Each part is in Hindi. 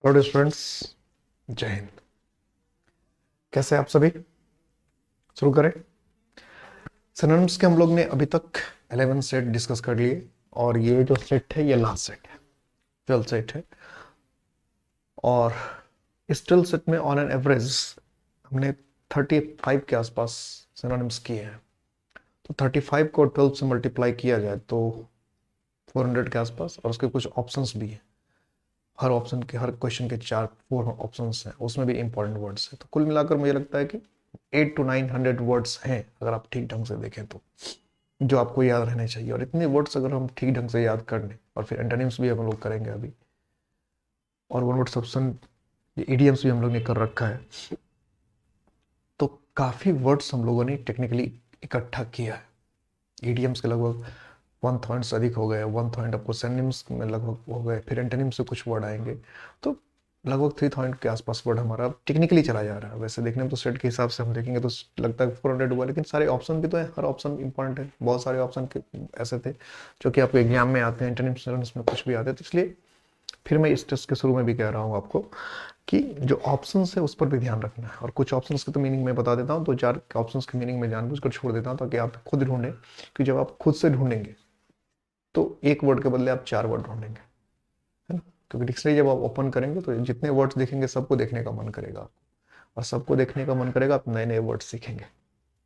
हेलो स्टूडेंट्स, जय हिंद। कैसे हैं आप सभी? शुरू करें। सिनोनिम्स के हम लोग ने अभी तक 11 सेट डिस्कस कर लिए और ये जो सेट है ये लास्ट सेट है, 12 सेट है। और इस 12 सेट में ऑन एन एवरेज हमने 35 के आसपास सिनोनिम्स किए हैं। तो 35 को 12 से मल्टीप्लाई किया जाए तो 400 के आसपास, और उसके कुछ ऑप्शंस भी हैं। हर ऑप्शन के, हर क्वेश्चन के 4 ऑप्शंस हैं, उसमें भी इंपॉर्टेंट वर्ड्स हैं। तो कुल मिलाकर मुझे लगता है कि 800 to 900 वर्ड्स हैं अगर आप ठीक ढंग से देखें तो, जो आपको याद रहने चाहिए। और इतने वर्ड्स अगर हम ठीक ढंग से याद कर लें, और फिर एंटोनिम्स भी हम लोग करेंगे अभी, और वन वर्ड सब्सटेंस, इडियम्स भी हम लोग ने कर रखा है। तो काफ़ी वर्ड्स हम लोगों ने टेक्निकली इकट्ठा किया है। इडियम्स के लगभग 1000 से अधिक हो गए, 1000 आपको सिनोनिम्स में लगभग हो गए, फिर एंटोनिम्स से कुछ वर्ड आएंगे। तो लगभग 3000 के आसपास वर्ड हमारा टेक्निकली चला जा रहा है। वैसे देखने में तो सेट के हिसाब से हम देखेंगे तो लगता है 400 हुआ, लेकिन सारे ऑप्शन भी तो है, हर ऑप्शन इंपॉर्टेंट है। बहुत सारे ऑप्शन ऐसे थे जो कि आपको एग्जाम में आते हैं, एंटोनिम्स में कुछ भी आते हैं। तो इसलिए फिर मैं इस टेस्ट के शुरू में भी कह रहा हूँ आपको कि जो ऑप्शंस है उस पर भी ध्यान रखना है। और कुछ ऑप्शंस के तो मीनिंग मैं बता देता हूँ, 2-4 ऑप्शंस के मीनिंग में जानबूझकर छोड़ देता हूँ ताकि आप खुद ढूंढें। कि जब आप खुद से ढूंढेंगे तो एक वर्ड के बदले आप 4 वर्ड ढूंढेंगे, है ना? क्योंकि डिक्शनरी जब आप ओपन करेंगे तो जितने वर्ड्स देखेंगे सबको देखने का मन करेगा, और सबको देखने का मन करेगा, आप नए नए वर्ड सीखेंगे।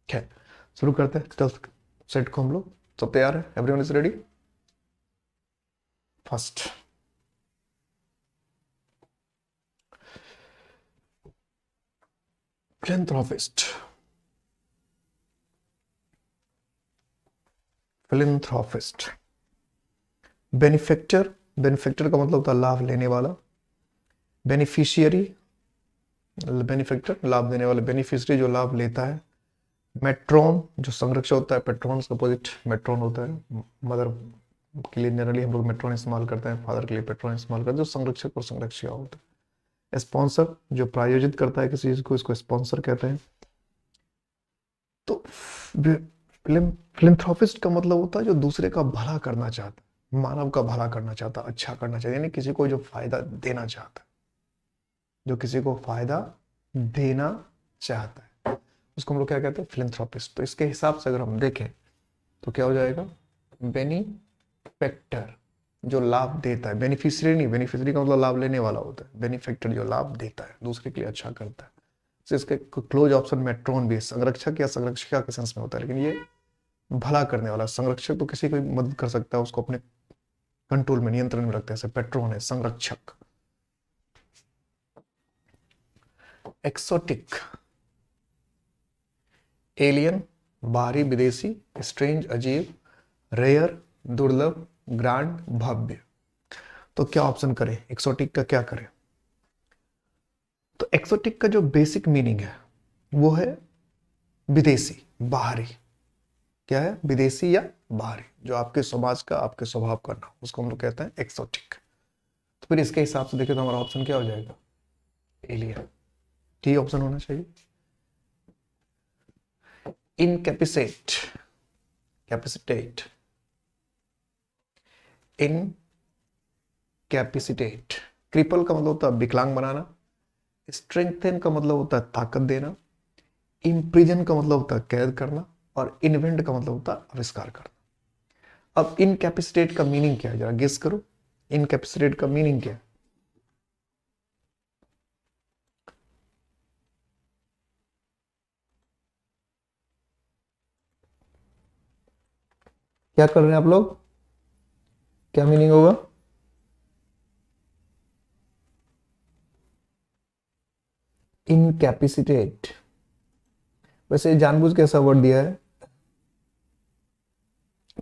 खैर, शुरू करते हैं 12th सेट को हम लोग। सब तैयार है? Everyone is ready? First, philanthropist। philanthropist, benefactor. Benefactor का मतलब होता है लाभ लेने वाला। बेनिफिशियरी, बेनिफेक्टर लाभ देने वाला। बेनिफिशियरी जो लाभ लेता है। मेट्रोन जो संरक्षक होता है, पेट्रोन का अपोजिट मेट्रोन होता है। मदर के लिए जनरली हम लोग मेट्रोन इस्तेमाल करते हैं, फादर के लिए पेट्रोन इस्तेमाल करते हैं, जो संरक्षक और संरक्षिका होता है। स्पॉन्सर जो प्रायोजित करता है किसी चीज को, इसको स्पॉन्सर कहते हैं। तो फिलंथ्रोपिस्ट का मतलब होता है जो दूसरे का भला करना चाहता है, मानव का भला करना चाहता, अच्छा करना चाहता, यानी किसी को जो फायदा देना चाहता है, जो किसी को फायदा देना चाहता है, उसको हम लोग क्या कहते हैं? फिलंथ्रोपिस्ट। तो इसके हिसाब से अगर हम देखें तो क्या हो जाएगा? बेनिफेक्टर जो लाभ देता है। बेनिफिशियरी नहीं, बेनिफिशियरी का मतलब लाभ लेने वाला होता है। बेनिफेक्टर जो लाभ देता है, दूसरे के लिए अच्छा करता है। तो इसके क्लोज ऑप्शन मेट्रोन भी है, संरक्षक या संरक्षिका के सेंस में होता है, लेकिन ये भला करने वाला। संरक्षक तो किसी को भी मदद कर सकता है, उसको अपने कंट्रोल में, नियंत्रण में रखते हैं, पेट्रोन है संरक्षक। एक्सोटिक, एलियन बाहरी, विदेशी, स्ट्रेंज अजीब, रेयर दुर्लभ, ग्रांड भव्य। तो क्या ऑप्शन करें? एक्सोटिक का क्या करें? तो एक्सोटिक का जो बेसिक मीनिंग है वो है विदेशी, बाहरी। क्या है? विदेशी या बाहरी, जो आपके समाज का, आपके स्वभाव का ना, उसको हम लोग कहते हैं एक्सोटिक। तो फिर इसके हिसाब से देखें तो हमारा ऑप्शन क्या हो जाएगा? एलियन। टी ऑप्शन होना चाहिए। इनकैपिसेट, कैपेसिटेट, इनकैपिसिटेट। क्रिपल का मतलब होता है विकलांग बनाना। स्ट्रेंथन का मतलब होता है ताकत देना। इम्प्रिजन का मतलब होता है कैद करना। और इन्वेंट का मतलब होता है आविष्कार करना। अब इनकैपेसिटेट का मीनिंग क्या है, जरा गेस करो। इनकैपेसिटेट का मीनिंग क्या है? क्या कर रहे हैं आप लोग? क्या मीनिंग होगा? इनकैपेसिटेट। वैसे जानबूझ के ऐसा वर्ड दिया है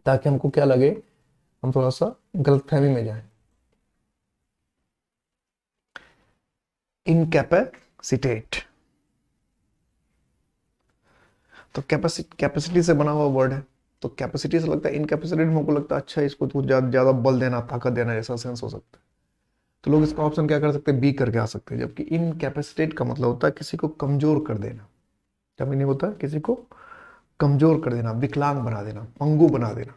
ताकि हमको क्या लगे, हम थोड़ा सा गलतफहमी में जाए। इनकैपेसिटेट तो कैपेसिटी से बना हुआ वर्ड है। तो कैपेसिटी से लगता है, इनकैपेसिटेट हमको लगता है अच्छा इसको तो ज्यादा बल देना, ताकत देना, ऐसा सेंस हो सकता है। तो लोग इसका ऑप्शन क्या कर सकते हैं? बी करके आ सकते हैं। जबकि इनकैपेसिटेट का मतलब होता है किसी को कमजोर कर देना। क्या मीनिंग होता है? किसी को कमजोर कर देना, विकलांग बना देना, पंगु बना देना।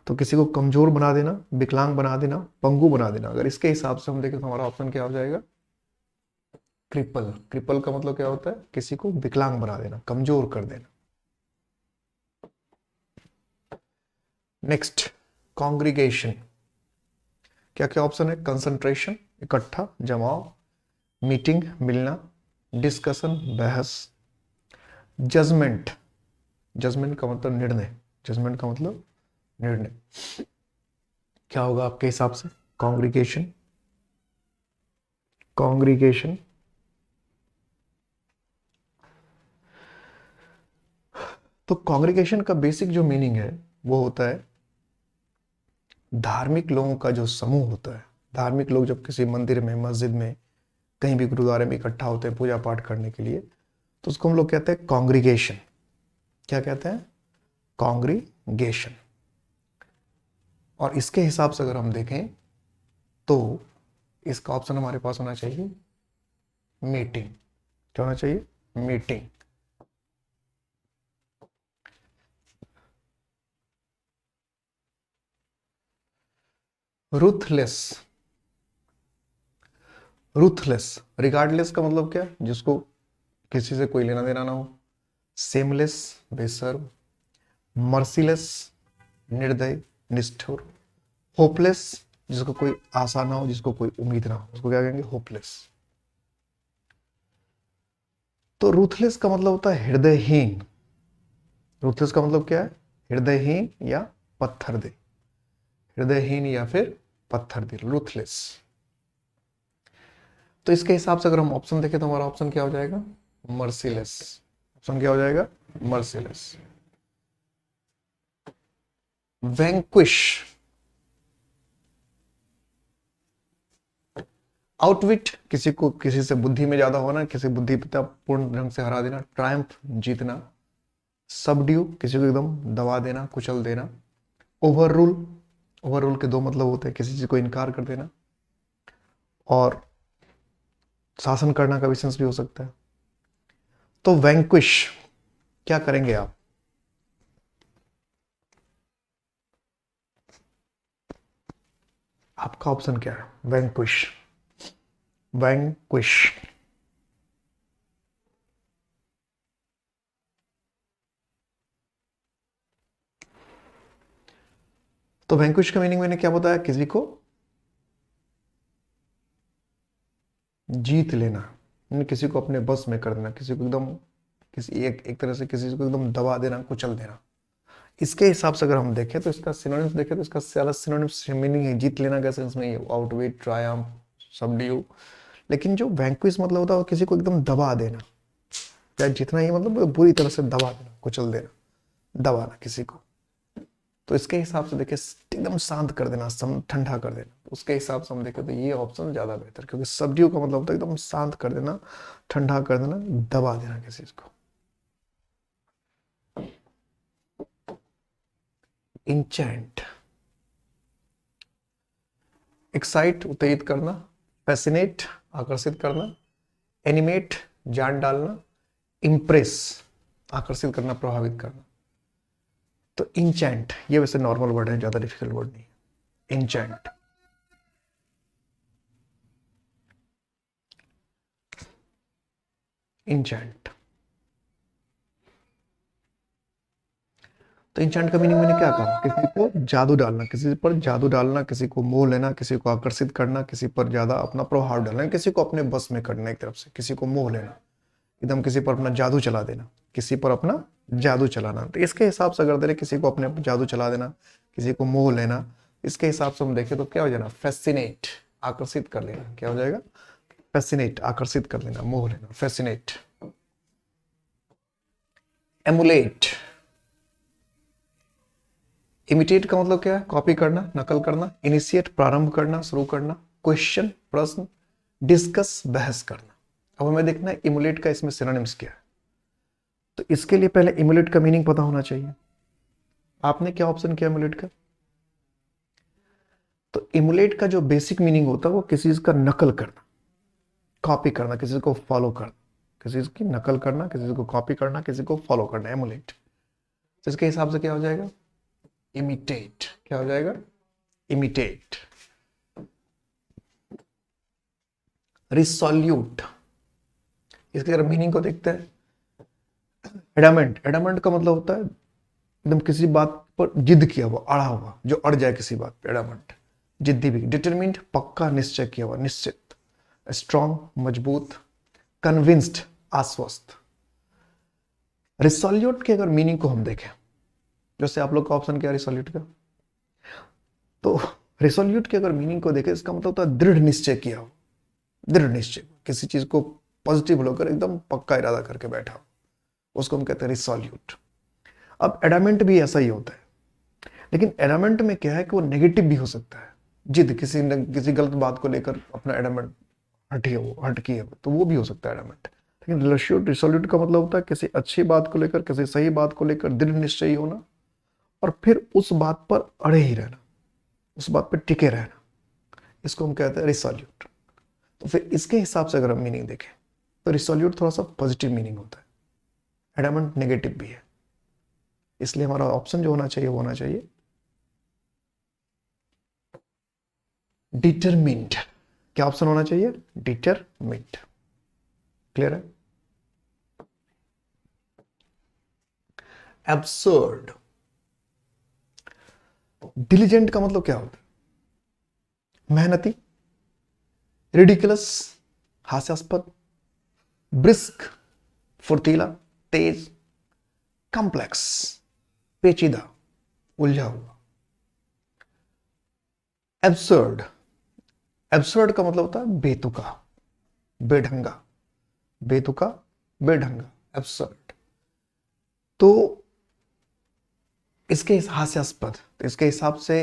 तो किसी को कमजोर बना देना, विकलांग बना देना, पंगु बना देना। अगर इसके हिसाब से हम देखें तो हमारा ऑप्शन क्या हो जाएगा? क्रिपल। क्रिपल का मतलब क्या होता है? किसी को विकलांग बना देना, कमजोर कर देना। Next, congregation. क्या क्या ऑप्शन है? कंसंट्रेशन, इकट्ठा, जमाव, मीटिंग, मिलना, डिस्कशन, बहस, जजमेंट। जजमेंट का मतलब निर्णय, जजमेंट का मतलब निर्णय। क्या होगा आपके हिसाब से? Congregation, congregation. तो कॉन्ग्रीगेशन का बेसिक जो मीनिंग है वो होता है धार्मिक लोगों का जो समूह होता है। धार्मिक लोग जब किसी मंदिर में, मस्जिद में, कहीं भी गुरुद्वारे में इकट्ठा होते हैं पूजा पाठ करने के लिए, तो उसको हम लोग कहते हैं कॉन्ग्रीगेशन। क्या कहते हैं? कॉन्ग्रीगेशन। और इसके हिसाब से अगर हम देखें तो इसका ऑप्शन हमारे पास होना चाहिए मीटिंग। क्या होना चाहिए? मीटिंग। रूथलेस। रूथलेस, रिगार्डलेस का मतलब क्या? जिसको किसी से कोई लेना देना ना हो। सेमलेस, बेशर्म। मर्सीलेस, निर्दय, निष्ठुर। होपलेस, जिसको कोई आशा ना हो, जिसको कोई उम्मीद ना हो, उसको क्या कहेंगे? होपलेस। तो रूथलेस का मतलब होता है हृदयहीन। रूथलेस का मतलब क्या है? हृदयहीन या पत्थर दिल। हृदयहीन या फिर पत्थर दिल, रूथलेस। तो इसके हिसाब से अगर हम ऑप्शन देखें तो हमारा ऑप्शन क्या हो जाएगा? मर्सीलेस। ऑप्शन क्या हो जाएगा? मर्सीलेस। वैंक्विश, आउटविट, किसी को किसी से बुद्धि में ज्यादा होना, किसी बुद्धि पूर्ण ढंग से हरा देना। ट्रायम्फ, जीतना। सबड्यू, किसी को एकदम दबा देना, कुचल देना। ओवर रूल, ओवर रूल के दो मतलब होते हैं, किसी चीज को इनकार कर देना और शासन करना का भी सेंस भी हो सकता है। तो वैंक्विश, क्या करेंगे आप? आपका ऑप्शन क्या है? Vanquish, vanquish. तो वैंक्विश का मीनिंग मैंने क्या बताया? किसी को जीत लेना, यानी किसी को अपने बस में कर देना, किसी को एकदम, किसी एक तरह से किसी को एकदम दबा देना, कुचल देना। इसके हिसाब से अगर हम देखें तो इसका सिनोनिम्स देखें तो इसका सारा सिनोनिम्स मीनिंग है जीत लेना का सेंस में, आउटविट, ट्रायम्फ, सबड्यू। लेकिन जो वैंक्विश मतलब होता है वो किसी को एकदम दबा देना, या जितना ही मतलब बुरी तरह से दबा देना, कुचल देना, दबाना किसी को। तो इसके हिसाब से देखें एकदम शांत कर देना, ठंडा कर देना। उसके हिसाब से हम देखें तो ये ऑप्शन ज्यादा बेहतर, क्योंकि सबड्यू का मतलब होता है एकदम शांत कर देना, ठंडा कर देना, दबा देना किसी को। इंचेंट, एक्साइट, उत्तेजित करना। फैसिनेट, आकर्षित करना। एनिमेट, जान डालना। इम्प्रेस, आकर्षित करना, प्रभावित करना। तो इंचेंट ये वैसे नॉर्मल वर्ड है, ज्यादा डिफिकल्ट वर्ड नहीं है। इंचेंट। इंचेंट। तो इंचेंट का मीनिंग मैंने क्या कहा? किसी को जादू डालना, किसी पर जादू डालना, किसी को मोह लेना, किसी को आकर्षित करना, किसी पर ज्यादा अपना प्रभाव डालना, किसी को अपने बस में करना, एक तरफ से किसी को मोह लेना, एकदम किसी पर अपना जादू चला देना, किसी पर अपना जादू चलाना। तो इसके हिसाब से अगर दे किसी को अपने जादू चला देना, किसी को मोह लेना, इसके हिसाब से हम देखें तो क्या हो जाना? फैसिनेट, आकर्षित कर लेना। क्या हो जाएगा? फैसिनेट, आकर्षित कर लेना, मोह लेना, फैसिनेट। एमुलेट, इमिटेट का मतलब क्या है? कॉपी करना, नकल करना। इनिशिएट, प्रारंभ करना, शुरू करना। क्वेश्चन, प्रश्न। डिस्कस, बहस करना। अब हमें देखना है इमुलेट का इसमें सिनोनिम्स क्या है। तो इसके लिए पहले इमुलेट का मीनिंग पता होना चाहिए। आपने क्या ऑप्शन किया इमुलेट का? तो इमुलेट का जो बेसिक मीनिंग होता है वो किसी चीज का नकल करना, कॉपी करना, किसी को फॉलो करना, किसी की नकल करना, किसी को कॉपी करना, किसी को फॉलो करना, एमुलेट। तो इसके हिसाब से क्या हो जाएगा? इमिटेट। क्या हो जाएगा? इमिटेट। रिसोल्यूट, इसके अगर मीनिंग को देखते हैं, एडामेंट, एडामेंट का मतलब होता है एकदम किसी बात पर जिद किया हुआ, अड़ा हुआ, जो अड़ जाए किसी बात पे, एडामेंट। जिद्दी भी। डिटरमिन्ड, पक्का, निश्चय किया हुआ, निश्चित। स्ट्रॉन्ग, मजबूत। कन्विंस्ड, आश्वस्त। रिसोल्यूट के अगर मीनिंग को हम देखें, जैसे आप लोग का ऑप्शन क्या है रिसोल्यूट का, तो रिसोल्यूट के अगर मीनिंग को देखें, इसका मतलब होता है दृढ़ निश्चय किया हो, दृढ़ निश्चय, किसी चीज को पॉजिटिव होकर एकदम पक्का इरादा करके बैठा हो, उसको हम कहते हैं रिसोल्यूट। अब एडामेंट भी ऐसा ही होता है, लेकिन एडामेंट में क्या है कि वो नेगेटिव भी हो सकता है। जिद, किसी गलत बात को लेकर अपना एडामेंट हटकी है, तो वो भी हो सकता है एडामेंट। लेकिन रिसोल्यूट का मतलब होता है किसी अच्छी बात को लेकर, किसी सही बात को लेकर दृढ़ निश्चयी होना, और फिर उस बात पर अड़े ही रहना, उस बात पर टिके रहना, इसको हम कहते हैं रिसोल्यूट। तो फिर इसके हिसाब से अगर हम मीनिंग देखें, तो रिसोल्यूट थोड़ा सा पॉजिटिव मीनिंग होता है, एडामेंट नेगेटिव भी है। इसलिए हमारा ऑप्शन जो होना चाहिए वो होना चाहिए डिटरमिन्ड। क्या ऑप्शन होना चाहिए? डिटरमिन्ड। क्लियर है? एब्सर्ड, डिलीजेंट का मतलब क्या होता है? मेहनती, रिडिकुलस, हास्यास्पद, ब्रिस्क, फुर्तीला, तेज, कॉम्प्लेक्स, पेचीदा, उलझा हुआ। एब्सर्ड, एब्सर्ड का मतलब होता है बेतुका, बेढंगा, बेतुका, बेढंगा, एब्सर्ड। तो इसके हास्यास्पद, तो इसके हिसाब से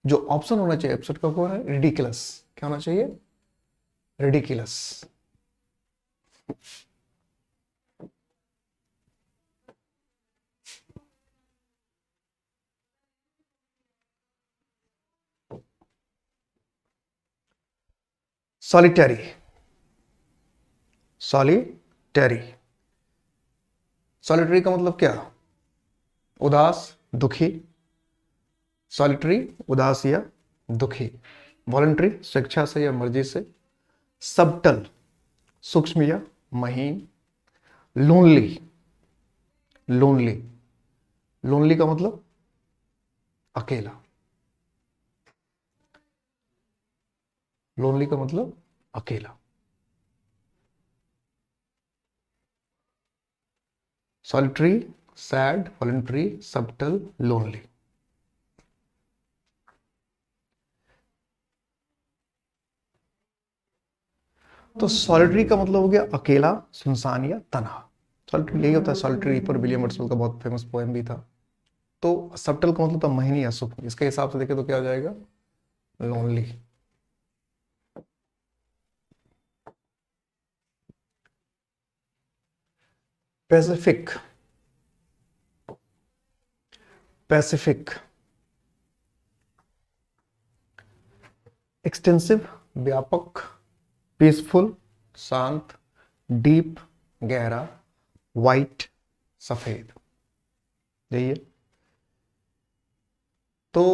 जो ऑप्शन होना चाहिए एब्सर्ड का वो है रिडिकुलस। क्या होना चाहिए? रिडिकुलस। सॉलिटरी, सॉलिटरी, सॉलिटरी का मतलब क्या? उदास, दुखी। सॉलिटरी, उदास या दुखी। वॉलंटरी, स्वेच्छा से या मर्जी से। सबटल, सूक्ष्म या महीन। लोनली, लोनली, लोनली का मतलब अकेला, लोनली का मतलब अकेला। Solitary, sad, voluntary, subtle, lonely. तो सॉलिटरी का मतलब हो गया अकेला, सुनसान या तन्हा। सॉलिटरी यही होता है। सॉलिटरी पर विलियम वर्ड्सवर्थ का बहुत फेमस पोएम भी था। तो सबटल का मतलब था महीनी या सूक्ष्म। इसके हिसाब से देखें तो क्या हो जाएगा? लोनली। पैसिफिक, पैसिफिक, एक्सटेंसिव, व्यापक, पीसफुल, शांत, डीप, गहरा, वाइट, सफेद। यही है। तो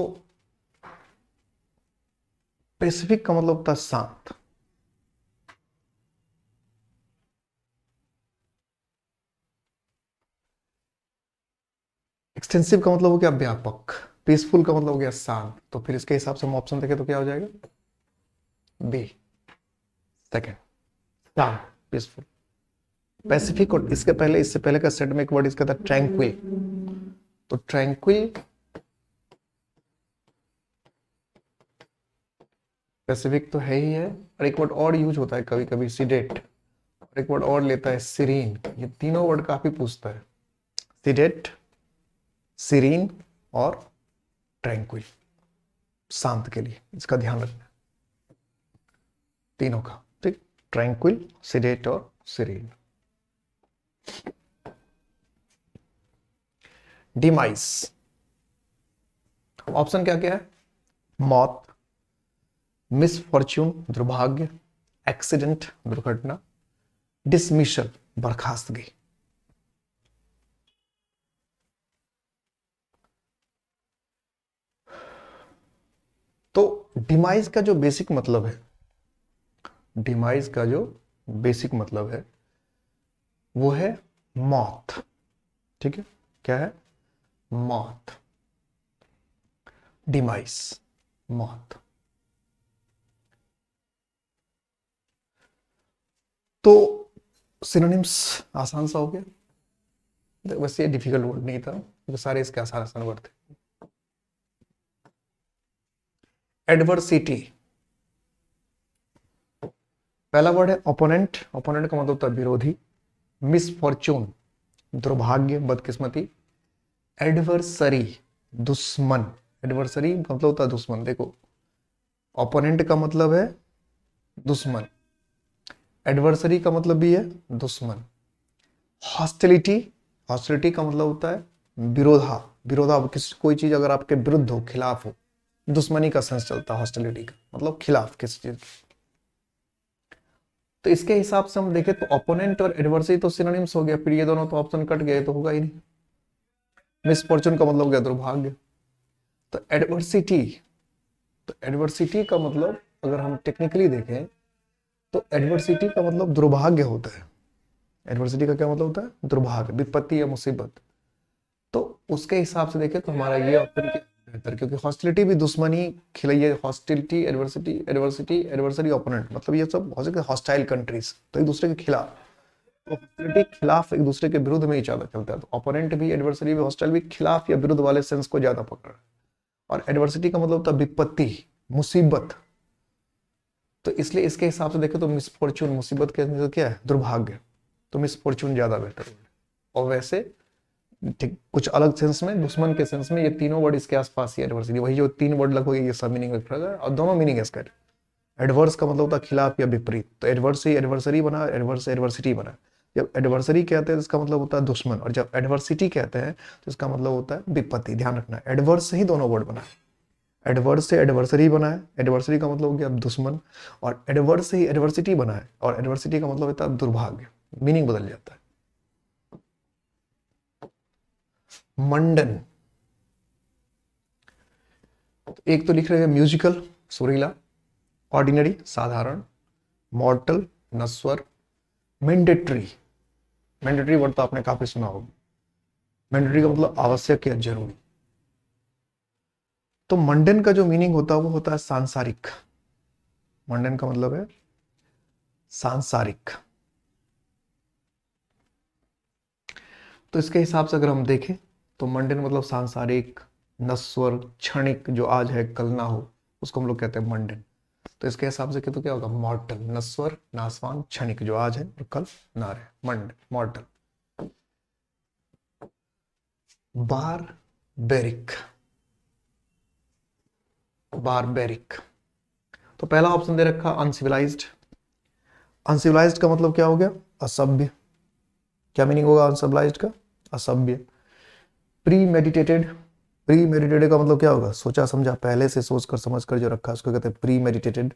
पैसिफिक का मतलब होता है शांत। एक्सटेंसिव का मतलब हो गया व्यापक। पीसफुल का मतलब हो गया शांत। तो फिर इसके हिसाब से हम ऑप्शन देखें तो क्या हो जाएगा? बी, सेकेंड, शांत, पीसफुल। पैसिफिक, और इससे पहले का सेट में एक वर्ड इसका था ट्रैंक्विल। तो ट्रैंक्विल, पैसिफिक तो है ही है, और एक वर्ड और यूज होता है कभी कभी, सीडेट, और एक वर्ड और लेता है सीरीन। ये तीनों वर्ड काफी पूछता है, सीडेट, सीरीन और ट्रैंक्विल, शांत के लिए। इसका ध्यान रखना तीनों का, ठीक। ट्रैंक्विल, सीडेट और सीरीन। डिमाइस, ऑप्शन क्या क्या है? मौत, मिसफॉर्च्यून, दुर्भाग्य, एक्सीडेंट, दुर्घटना, डिसमिशल, बर्खास्तगी। तो डिमाइज का जो बेसिक मतलब है, डिमाइज का जो बेसिक मतलब है वो है मौत। ठीक है, क्या है? मौत। डिमाइस, मौत। तो सिनोनिम्स आसान सा हो गया। वैसे ये डिफिकल्ट वर्ड नहीं था, तो सारे इसके आसान आसान वर्ड थे। एडवर्सिटी, पहला वर्ड है ओपोनेंट। ओपोनेंट का मतलब होता है विरोधी। मिसफॉर्चून, दुर्भाग्य, बदकिस्मती। एडवर्सरी, दुश्मन। एडवर्सरी मतलब होता है दुश्मन। देखो, ओपोनेंट का मतलब है दुश्मन, एडवर्सरी का मतलब भी है दुश्मन। हॉस्टिलिटी, हॉस्टिलिटी का मतलब होता है विरोधा। विरोधा, किसी कोई चीज अगर आपके विरुद्ध हो, खिलाफ हो, दुश्मनी का सेंस चलता है हॉस्टिलिटी का मतलब खिलाफ किसी चीज। तो इसके हिसाब से हम देखें तो ओपोनेंट और एडवर्सरी तो सिनोनिम्स हो गया, फिर ये दोनों तो ऑप्शन कट गए तो होगा ही नहीं। मिसफॉर्चून का मतलब हो गया दुर्भाग्य। तो एडवर्सिटी, तो एडवर्सिटी का मतलब अगर हम टेक्निकली देखें तो एडवर्सिटी का मतलब दुर्भाग्य होता है। एडवर्सिटी का क्या मतलब होता है? दुर्भाग्य, विपत्ति या मुसीबत। तो उसके हिसाब से देखें तो हमारा ये ऑप्शन बेहतर, क्योंकि हॉस्टिलिटी भी दुश्मनी खिलाई। Hostility, adversity, adversity, adversary, opponent, मतलब ये सब हो सकते हॉस्टाइल कंट्रीज, तो एक दूसरे के खिलाफ। तो हॉस्टिलिटी खिलाफ, एक दूसरे के विरुद्ध में ही ज्यादा चलता है। तो ओपोनेंट भी, एडवर्सरी भी, हॉस्टाइल भी खिलाफ या विरुद्ध वाले सेंस को ज्यादा पकड़ रहा है। और एडवर्सिटी का मतलब होता है विपत्ति, मुसीबत। तो इसलिए इसके हिसाब से देखें तो मिसफॉर्चून, मुसीबत के अंदर क्या है? दुर्भाग्य। तो मिसफॉर्चून ज्यादा बेहतर है। और वैसे ठीक कुछ अलग सेंस में, दुश्मन के सेंस में, ये तीनों वर्ड इसके आसपास ही एडवर्सिटी, वही जो तीन वर्ड लगभग ये सब मीनिंग रख रहा है, और दोनों मीनिंग है इसका। एडवर्स का मतलब होता है खिलाफ या विपरीत, तो एडवर्स ही एडवर्सरी बना, एडवर्स एडवर्सिटी बना। जब एडवर्सरी कहते हैं तो इसका मतलब होता है दुश्मन, और जब एडवर्सिटी कहते हैं तो इसका मतलब होता है विपत्ति। ध्यान रखना, एडवर्स से ही दोनों वर्ड बना है। एडवर्स से एडवर्सरी बना है, एडवर्सरी का मतलब हो गया दुश्मन, और एडवर्स से ही एडवर्सिटी बना है, और एडवर्सिटी का मतलब होता है दुर्भाग्य। मीनिंग बदल जाता है। मंडन, एक तो लिख रहे हैं म्यूजिकल, सुरीला। ऑर्डिनरी, साधारण। मॉर्टल, नश्वर। मैंडेटरी, मैंडेटरी वर्ड तो आपने काफी सुना होगा। मैंडेटरी का मतलब आवश्यक या जरूरी। तो मंडन का जो मीनिंग होता है वो होता है सांसारिक। मंडन का मतलब है सांसारिक। तो इसके हिसाब से अगर हम देखें तो मंडन मतलब सांसारिक, नश्वर, क्षणिक, जो आज है कल ना हो, उसको हम लोग कहते हैं मंडन। तो इसके हिसाब से तो क्या होगा? मॉर्टल, नश्वर, नासवान, क्षणिक, जो आज है और कल ना रहे, मंड, मॉर्टल। Barbaric, barbaric. तो पहला ऑप्शन दे रखा अनसिविलाइज्ड। अनसिविलाइज्ड का मतलब क्या हो गया? असभ्य। क्या मीनिंग होगा अनसिविलाइज्ड का? असभ्य। प्री मेडिटेटेड, प्री मेडिटेटेड का मतलब क्या होगा? सोचा समझा, पहले से सोच कर समझ कर जो रखा उसको कहते हैं प्री मेडिटेटेड।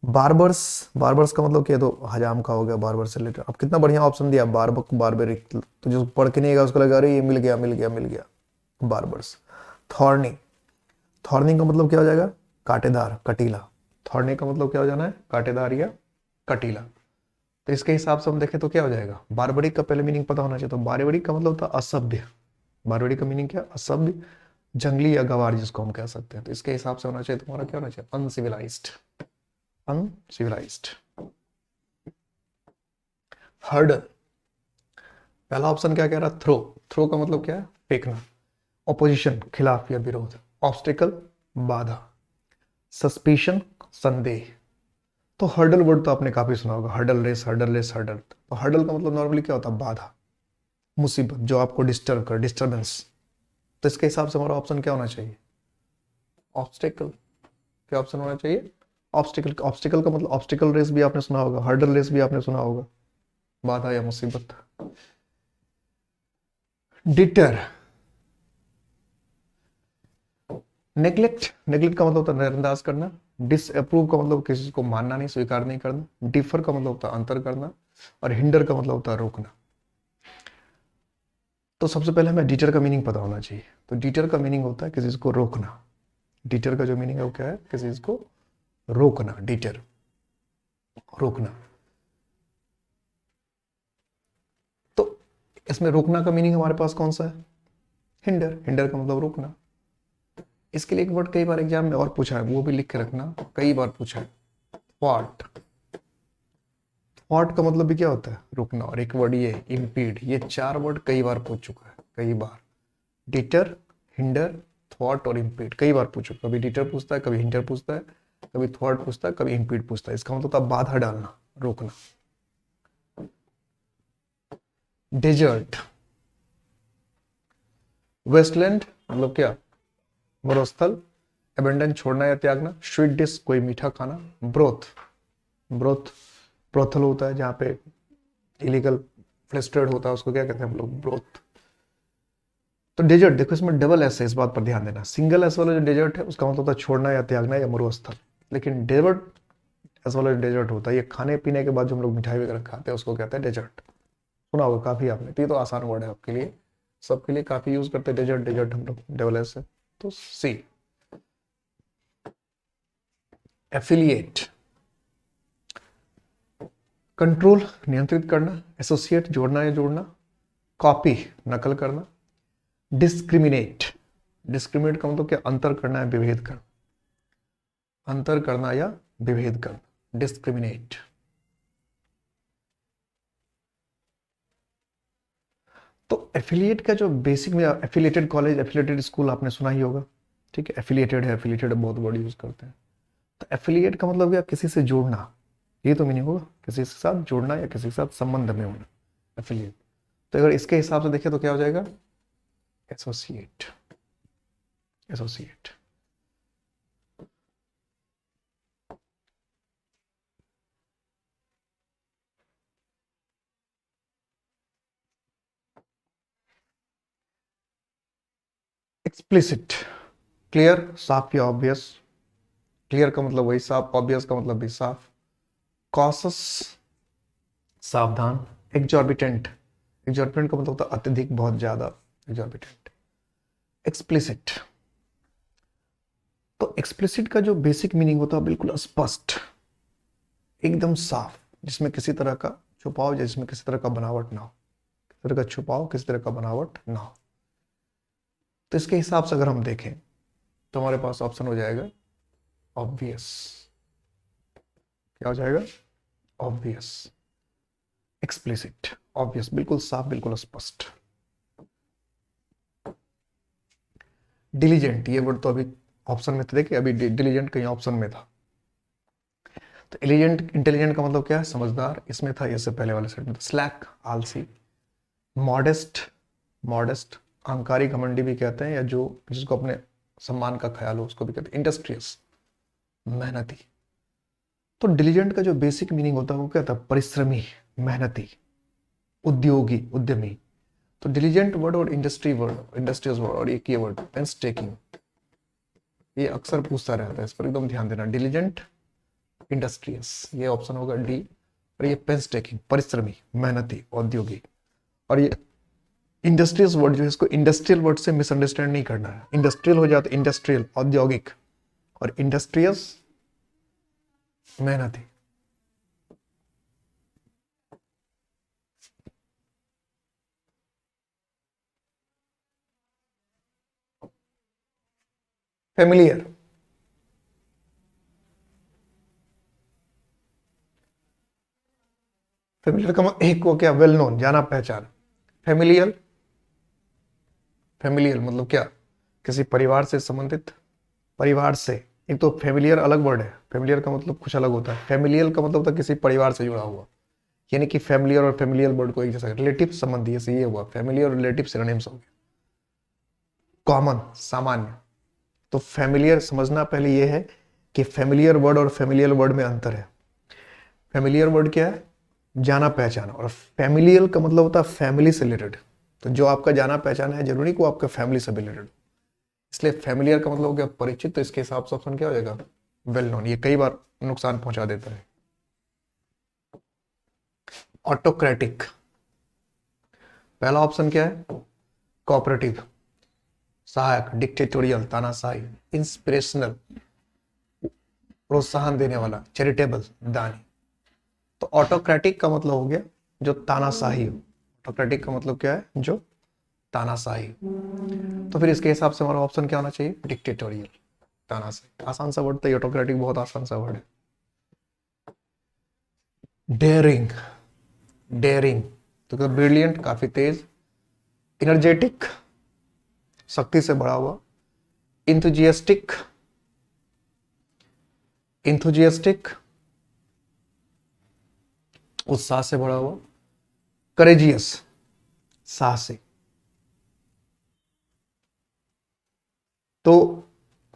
बार्बर्स, बार्बर्स का मतलब क्या? तो हजाम का हो गया, बार्बर से रिलेटेड। अब कितना बढ़िया ऑप्शन दिया, बार्बर, बार्बेरिक। तो जो पढ़ के नहीं गया उसको लगा अरे ये मिल गया, मिल गया, मिल गया। बार्बर्स। थॉर्नी, थॉर्नी का मतलब क्या हो जाएगा? कांटेदार, कटीला। थॉर्नी का मतलब क्या हो जाना है? कांटेदार या कटीला। तो इसके हिसाब से हम देखें तो क्या हो जाएगा? बारबरिक का पहले मीनिंग पता होना चाहिए। तो बारबरिक का मतलब होता है असभ्य। बारबरिक का मीनिंग क्या? असभ्य, जंगली या गवार, जिसको हम कह सकते हैं। तो इसके हिसाब से होना चाहिए तुम्हारा क्या होना चाहिए? Uncivilised, uncivilised. हर्डल, पहला ऑप्शन क्या कह रहा? थ्रो। थ्रो का मतलब क्या है? फेंकना। ऑपोजिशन, खिलाफ या विरोध। ऑब्स्टिकल, बाधा। सस्पिशन, संदेह। तो हर्डल वर्ड तो आपने काफी सुना होगा, hurdle race, hurdle race, hurdle. तो हर्डल का मतलब नॉर्मली क्या होता है? बाधा, मुसीबत, जो आपको डिस्टर्ब कर, डिस्टर्बेंस। तो इसके हिसाब से हमारा ऑप्शन क्या होना चाहिए? ऑब्स्टिकल। क्या ऑप्शन होना चाहिए? ऑब्स्टिकल। ऑब्स्टिकल का मतलब ऑब्स्टिकल रेस भी आपने सुना होगा, हर्डल रेस भी आपने सुना होगा, बाधा या मुसीबत। डिटर, नेग्लेक्ट, नेग्लेक्ट का मतलब होता है नजरअंदाज करना। डिसअप्रूव का मतलब किसी को मानना नहीं, स्वीकार नहीं करना। डिफर का मतलब होता है अंतर करना, और हिंडर का मतलब होता है रोकना। तो सबसे पहले हमें डिटर का मीनिंग पता होना चाहिए। तो डिटर का मीनिंग होता है किसी को रोकना, डिटर का जो मीनिंग है वो क्या है, किसी चीज को रोकना, डिटर, रोकना। तो इसमें रोकना का मीनिंग हमारे पास कौन सा है, हिंडर, हिंडर का मतलब रोकना। इसके लिए एक वर्ड कई बार एग्जाम में और पूछा है, वो भी लिख के रखना, कई बार पूछा है, थ्वाट। थ्वाट का मतलब भी क्या होता है, रोकना। और एक वर्ड ये इम्पीड, ये 4 वर्ड कई बार पूछ चुका है, कई बार। डिटर, हिंडर, थ्वाट और इम्पीड कई बार पूछो, कभी डिटर पूछता है, कभी हिंडर पूछता है, कभी थ्वाट पूछता है, कभी इम्पीड पूछता है। इसका मतलब बाधा डालना, रोकना। डेजर्ट, वेस्टलैंड मतलब क्या, मरुस्थल। एबेंडन छोड़ना या त्यागना। स्वीट डिश कोई मीठा खाना। ब्रोथ, ब्रोथ ब्रोथल होता है जहाँ पे इलीगल फ्लेश ट्रेड होता है, उसको क्या कहते हैं हम लोग, ब्रोथ। तो डेजर्ट देखो, इसमें डबल एस है, इस बात पर ध्यान देना। सिंगल एस वाला जो डेजर्ट है उसका मतलब होता है छोड़ना या त्यागना या मरुस्थल। लेकिन डेजर्ट एस वाला जो डेजर्ट होता है, ये खाने पीने के बाद जो हम लोग मिठाई वगैरह खाते हैं उसको कहते हैं डेजर्ट। सुना होगा काफी आपने, तो ये तो आसान वर्ड है आपके लिए, सबके लिए काफी यूज करते हैं डेजर्ट, डेजर्ट हम लोग डबल एस है। तो सी। एफिलिएट, कंट्रोल नियंत्रित करना। एसोसिएट जोड़ना या जोड़ना। कॉपी नकल करना। डिस्क्रिमिनेट, डिस्क्रिमिनेट का मतलब क्या, अंतर करना या विभेद करना, अंतर करना या विभेद करना, डिस्क्रिमिनेट। तो एफिलिएट का जो बेसिक में, एफिलिएटेड कॉलेज, एफिलिएटेड स्कूल आपने सुना ही होगा, ठीक है। एफिलिएटेड है, एफिलिएटेड बहुत वर्ड यूज करते हैं। तो एफिलिएट का मतलब क्या, किसी से जोड़ना, ये तो मीनिंग होगा, किसी के साथ जोड़ना या किसी के साथ संबंध में होना, एफिलिएट। तो अगर इसके हिसाब से देखें तो क्या हो जाएगा, एसोसिएट, एसोसिएट। एक्सप्लिसिट, क्लियर, साफ या ऑब्वियस। क्लियर का मतलब वही साफ, ऑब्वियस का मतलब भी साफ। कॉशस, सावधान। एग्जॉर्बिटेंट, एग्जॉर्बिटेंट का मतलब होता है अत्यधिक, बहुत ज्यादा, एग्जॉर्बिटेंट। एक्सप्लिसिट, तो एक्सप्लिसिट का जो बेसिक मीनिंग होता है बिल्कुल स्पष्ट, एकदम साफ, जिसमें किसी तरह का छुपाव, जिसमें किसी तरह का बनावट ना हो, किसी तरह का छुपाव, किसी तरह का बनावट ना हो। तो इसके हिसाब से अगर हम देखें तो हमारे पास ऑप्शन हो जाएगा ऑब्वियस। क्या हो जाएगा, ऑब्वियस। एक्सप्लिसिट, ऑब्वियस, बिल्कुल साफ, बिल्कुल स्पष्ट। डिलीजेंट, ये वर्ड तो अभी ऑप्शन में था, देखिए अभी डिलीजेंट कहीं ऑप्शन में था। तो इंटेलिजेंट, इंटेलिजेंट का मतलब क्या है, समझदार, इसमें था, इससे पहले वाले सेट में था। स्लैक, आलसी। मॉडेस्ट, मॉडेस्ट अहंकारी, घमंडी भी कहते हैं, या जो जिसको अपने सम्मान का ख्याल हो उसको भी कहते हैं। इंडस्ट्रियस, मेहनती। तो डिलीजेंट का जो बेसिक मीनिंग होता है वो क्या था, परिश्रमी, मेहनती, उद्योगी, उद्यमी। तो डिलीजेंट वर्ड और इंडस्ट्री वर्ड, इंडस्ट्रियस वर्ड, और एक ये वर्ड पेंस टेकिंग, ये अक्सर पूछता रहता है, इस पर एकदम ध्यान देना। डिलीजेंट, इंडस्ट्रियस, ये ऑप्शन होगा डी। और ये पेंस टेकिंग, परिश्रमी, मेहनती, औद्योगिक। और ये इंडस्ट्रियस वर्ड जो है, इसको इंडस्ट्रियल वर्ड से मिसअंडरस्टैंड नहीं करना है। इंडस्ट्रियल हो जाता है इंडस्ट्रियल, औद्योगिक, और इंडस्ट्रियस मेहनती। फेमिलियर, फेमिलियर का एक को क्या, वेल नोन, जाना पहचान। फेमिलियल, फेमिलियल मतलब क्या, किसी परिवार से संबंधित, परिवार से। एक तो फेमिलियर अलग वर्ड है, फेमिलियर का मतलब कुछ अलग होता है। फेमिलियल का मतलब होता है किसी परिवार से जुड़ा हुआ, यानी कि फैमिलियर और फेमिलियल वर्ड को एक जैसा, रिलेटिव संबंधी, ऐसे ये हुआ, फैमिली और रिलेटिव सिनोनिम्स हो गए। कॉमन, सामान्य। तो फैमिलियर समझना पहले ये है कि फैमिलियर वर्ड और फैमिलियल वर्ड में अंतर है। फैमिलियर वर्ड क्या है, जाना पहचाना, और फैमिलियल का मतलब होता है फैमिली से रिलेटेड। तो जो आपका जाना पहचाना है जरूरी को आपका फैमिली से रिलेटेड, इसलिए फैमिलियर का मतलब हो गया परिचित। तो इसके हिसाब से ऑप्शन क्या हो जाएगा, वेल नोन। ये कई बार नुकसान पहुंचा देता है। ऑटोक्रेटिक, पहला ऑप्शन क्या है, कोऑपरेटिव, सहायक, डिक्टेटोरियल तानाशाही, इंस्पिरेशनल प्रोत्साहन देने वाला, चैरिटेबल दानी। तो ऑटोक्रेटिक का मतलब हो गया जो तानाशाही हो। ऑटोक्रेटिक का मतलब क्या है? जो तानाशाही। तो फिर इसके हिसाब से हमारा ऑप्शन क्या होना चाहिए? डिक्टेटोरियल तानाशाही। आसान सा वर्ड था, ऑटोक्रेटिक बहुत आसान सा वर्ड है। डेयरिंग, डेयरिंग तो ब्रिलियंट, काफी तेज। इनर्जेटिक, शक्ति से भरा हुआ। इंथुजियास्टिक, इंथुजियास्टिक उत्साह से भरा हुआ। करेजियस, साहसी। तो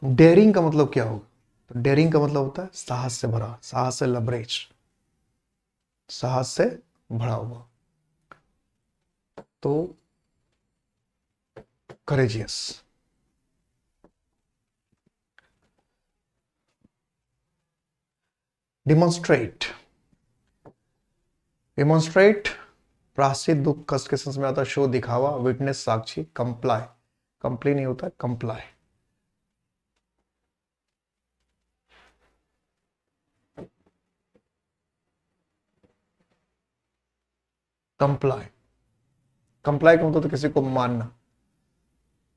डेयरिंग का मतलब क्या होगा? तो डेयरिंग का मतलब होता है साहस से भरा, साहस से लबरेज, साहस से भरा हुआ। तो करेजियस। डिमॉन्स्ट्रेट, डिमॉन्स्ट्रेट प्राश्चित, दुख, कष्ट के सेंस में आता है। शो, दिखावा। विटनेस, साक्षी। कंप्लाई, कंप्ली नहीं होता, कंप्लाई। कंप्लाई, कंप्लाई का मतलब तो किसी को मानना,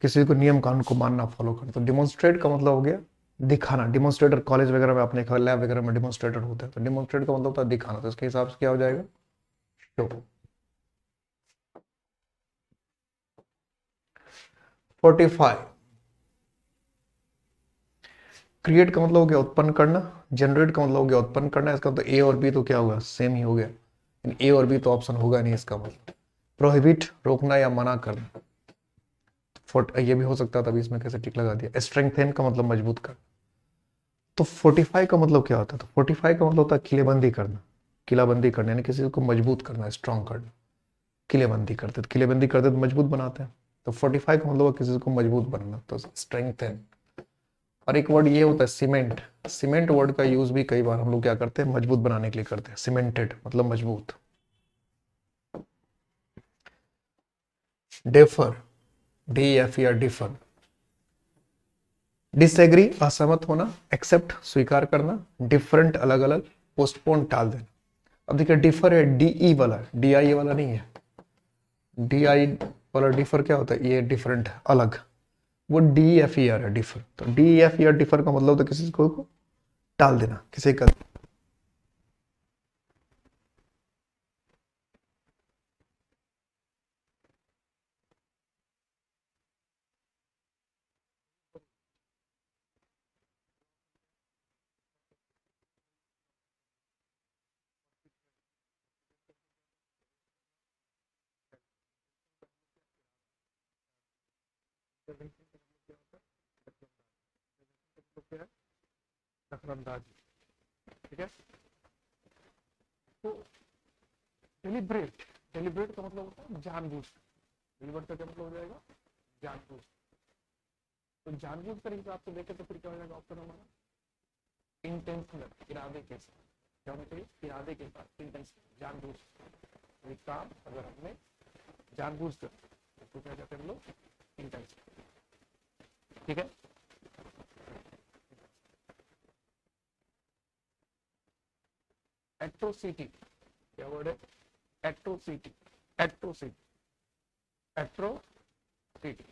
किसी को नियम कानून को मानना, फॉलो करना। तो डिमॉन्स्ट्रेट का मतलब हो गया दिखाना। डिमॉन्स्ट्रेटर कॉलेज वगैरह में अपने लैब वगैरह में डिमॉन्स्ट्रेटर होते हैं। तो डिमॉन्स्ट्रेट का मतलब होता है दिखाना। तो इसके हिसाब से क्या हो जाएगा? शो। 45, क्रिएट का मतलब हो गया उत्पन्न करना। जनरेट का मतलब हो गया उत्पन्न करना। इसका मतलब ए और बी तो क्या होगा? सेम ही हो गया। ए और बी तो ऑप्शन होगा नहीं इसका मतलब। प्रोहिबिट, रोकना या मना करना। ये भी हो सकता है, तभी इसमें कैसे टिक लगा दिया। स्ट्रेंथेन का मतलब मजबूत करना। तो 45 का मतलब क्या होता है? तो 45 का मतलब होता है किलेबंदी करना। किलाबंदी करना यानी किसी को मजबूत करना, स्ट्रांग करना। किलेबंदी करते, तो किलेबंदी करते तो मजबूत बनाते हैं। तो 45 का मतलब किसी को मजबूत बनना, तो स्ट्रेंथेन। और एक वर्ड ये होता है सीमेंट। सीमेंट वर्ड का यूज भी कई बार हम लोग क्या करते हैं? मजबूत बनाने के लिए करते हैं। सीमेंटेड मतलब मजबूत। Defer, DEFER, differ. डिसएग्री, असहमत होना। एक्सेप्ट, स्वीकार करना। डिफरेंट, अलग अलग। पोस्टपोन, टाल देना। अब देखिए डिफर है DE वाला, DI वाला नहीं है। DI वाला डिफर क्या होता है? ये डिफरेंट है, अलग। वो DEFER है, डिफर। तो DEFER डिफर का मतलब होता है किसी को टाल देना, किसी का। ठीक है। तो डेलिब्रेट, डेलिब्रेट का मतलब होता है जानबूझ। डेलिब्रेट का क्या मतलब हो जाएगा? जानबूझ। तो जानबूझ कर हिसाब से देखें तो फिर क्या हो जाएगा ऑप्शन हमारा? इंटेंशनल, इरादे के साथ। क्या होना चाहिए? इरादे के साथ, इंटेंशनल, जानबूझ। कोई काम अगर हमने जानबूझ कर, तो क्या कहते हैं हम लोग? इंटेंशनल। ठीक है। एट्रोसिटी, क्या वर्ड है? Atrocity, atrocity, atrocity.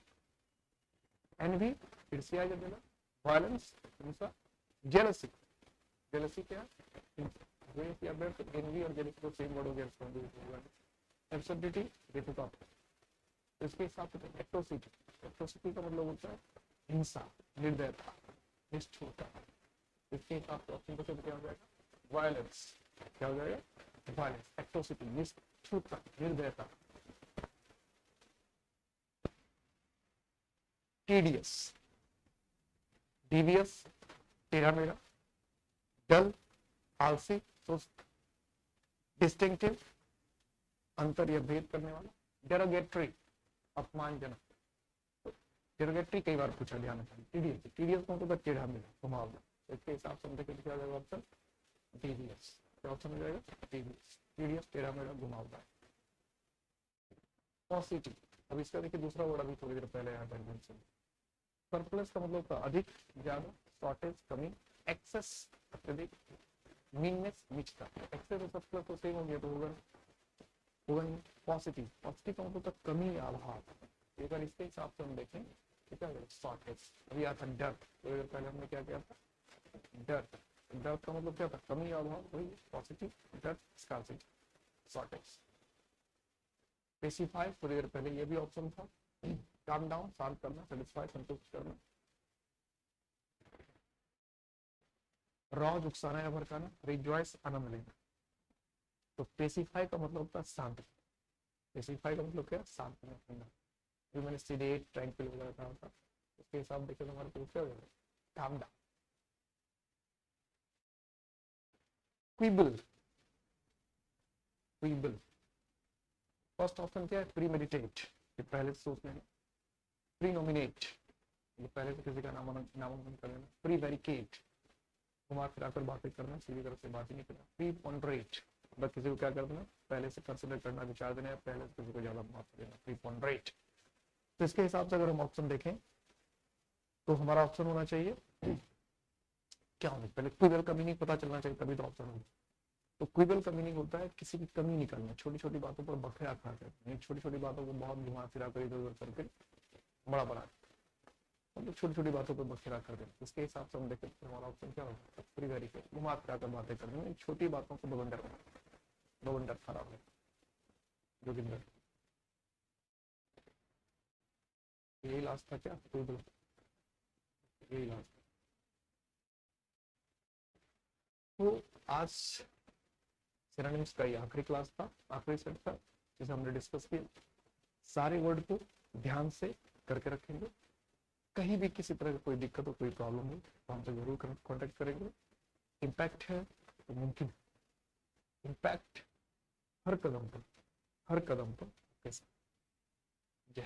एनवी, ईर्ष्या या देना। वायलेंस, हिंसा। जेलसी, जेलसी क्या है? एनवी और जेलसी को सेम वर्ड हो गया। एब्सर्डिटी, बेतुका। इसके हिसाब से एट्रोसिटी, एट्रोसिटी का मतलब होता है हिंसा, निर्दयता, निष्ठुरता। इसके हिसाब से ऑप्शन को क्या हो जाएगा? वायलेंस। क्या हो जाएगा? वायलेंस, एट्रोसिटी, निष्ठुरता, निर्दयता। टीडियस, डिवियस, टेढ़ा मेढ़ा। डल, आलसी, सुस्त। डिस्टिंक्टिव, अंतर या भेद करने वाला। डेरोगेटरी, अपमानजनक। डेरोगेटरी कई बार पूछा, ध्यान रखना। टीडीएस, टीडीएस का मतलब टेढ़ा मेढ़ा, घुमावदार। इसके हिसाब से हम देखें क्या हो जाएगा ऑप्शन? डीवीएस। क्या ऑप्शन हो जाएगा? डीवीएस। टीडीएस, टेढ़ा मेढ़ा, घुमावदार। पॉजिटिव, अब इसका देखिए दूसरा वर्ड अभी थोड़ी देर पहले आया था। सरप्लस का मतलब अधिक, ज्यादा, शॉर्टेज कमी, एक्सेस अत्यधिक, मीननेस निचता। एक्सेस और सरप्लस तो सेम हो गया, तो होगा पॉजिटिव। पॉजिटिव का मतलब कमी या अभाव। अगर इसके हिसाब से हम देखें तो क्या होगा, शॉर्टेज। अभी आता डर, तो पहले हमने क्या किया था, डर। डर का मतलब क्या था, कमी या अभाव, वही पॉजिटिव, डर, स्कार्सिटी, शॉर्टेज। स्पेसिफाई, थोड़ी देर पहले ये भी ऑप्शन था। काम डाउन, शांत करना, सेटिस्फाई, संतुष्ट करना। रॉज, उकसाना या भड़काना, रिजॉइस, आनंद लेना। तो पेसिफाई का मतलब होता है शांत। पेसिफाई का मतलब क्या, शांत रखना। जो मैंने सीडेट, ट्रैंक्विल वगैरह कहा था, उसके हिसाब देखे तो हमारे पूछा गया काम डाउन। क्विबल, क्विबल फर्स्ट ऑप्शन क्या है, प्री मेडिटेट, ये पहले से सोच लेना। प्री नॉमिनेट, ये पहले से किसी का नामांकन कर लेना। प्री वेरिकेट, घुमा फिरा कर बातें करना, सीधी तरफ से बात ही नहीं करना। प्री पॉन्ड्रेट, बस किसी को क्या करना, पहले से कंसिडर करना, विचार देना, पहले से किसी को ज्यादा माफ देना, प्री पॉन्ड्रेट। तो इसके हिसाब से अगर हम ऑप्शन देखें तो हमारा ऑप्शन होना चाहिए क्या होना, पहले क्विबल का मीनिंग पता चलना चाहिए, तभी तो ऑप्शन होगा। तो क्विबल का मीनिंग होता है किसी की कमी निकालना, छोटी छोटी बातों पर बखेड़ा खा कर, छोटी छोटी बातों को बहुत घुमा फिरा कर इधर उधर करके बड़ा बना, मतलब छोटी छोटी बातों पर बखेड़ा कर देना। इसके हिसाब से हम देखें तो हमारा ऑप्शन क्या होगा, प्री वेरिकेट, घुमा फिरा कर बातें करने, छोटी बातों को बवंडर खराब है। जोगिंदर, यही लास्ट था क्या, क्विबल, यही लास्ट। तो आज सिनोनिम्स का ये आखिरी क्लास था, आखिरी सेट था, जिसे हमने डिस्कस किया। सारे वर्ड को ध्यान से करके रखेंगे। कहीं भी किसी तरह की कोई दिक्कत हो, कोई प्रॉब्लम हो तो हमसे जरूर कॉन्टेक्ट करेंगे। इम्पैक्ट है तो मुमकिन, इम्पैक्ट हर कदम पर, हर कदम पर। जय